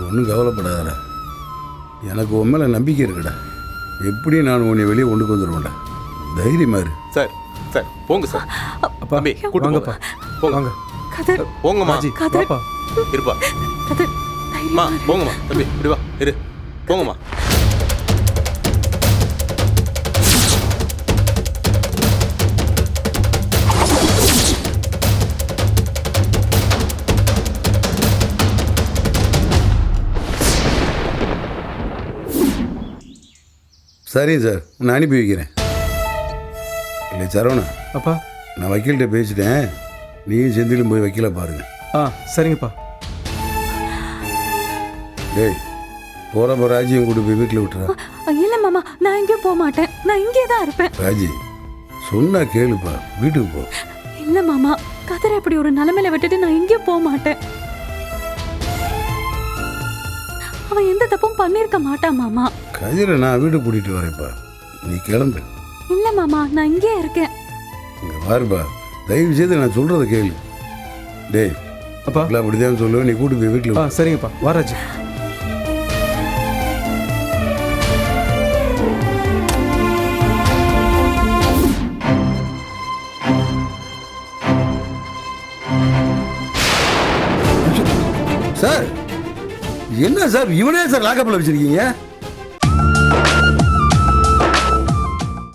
ஒன்றும் கவலைப்படாதடா. எனக்கு உன் மேலே நம்பிக்கை இருக்குடா. எப்படி நான் உன்னை வெளியே கொண்டு வந்துடுவேன்டா. தைரியமா இரு. சார் சார் போங்க சார். அப்பா தம்பி கூட்டு வாங்கப்பா போங்க வாங்க. கதிர் போங்கம்மா. ராஜி கதிர். வாப்பா. இருப்பா கதிர் அம்மா தைரியமா இரு. போங்கம்மா. தம்பி இப்படி வா இரு. போங்கம்மா. சரிங்க சார், நான் அனுப்பி வைக்கிறேன். இல்லை சரவணா, அப்பா நான் வக்கீல்கிட்ட பேசிட்டேன். நீயும் செந்திலும் போய் வக்கீலை பாருங்க. ஆ சரிங்கப்பா. டேய், போகிறப்ப ராஜியும் கூட்டு போய் வீட்டில் விட்டுறா. இல்ல மாமா, நான் எங்கேயும் போக மாட்டேன். நான் இங்கே தான் இருப்பேன். ராஜி சொன்னா கேளுப்பா, வீட்டுக்கு போ. இல்ல மாமா, கதிரை இப்படி ஒரு நிலைமையில விட்டுட்டு நான் எங்கேயும் போக மாட்டேன். அவன் எந்த தப்பும் பண்ணிருக்க மாட்டான் மாமா. கதிரை நான் வீட்டுக்கு கூட்டிகிட்டு வரேன்ப்பா, நீ கிளம்பு. இல்ல மாமா, நான் இங்கே இருக்கேன். இங்கே பாருப்பா, தயவு செய்து நான் சொல்கிறத கேளு. டேய் அப்பா இல்லை அப்படிதான் சொல்லுவேன், நீ கூட்டு போய் வீட்டில் ஆ சரிங்கப்பா. வா ராஜி. சார். என்ன சார் இவனே சார் லாக்கப்பில் வச்சிருக்கீங்க?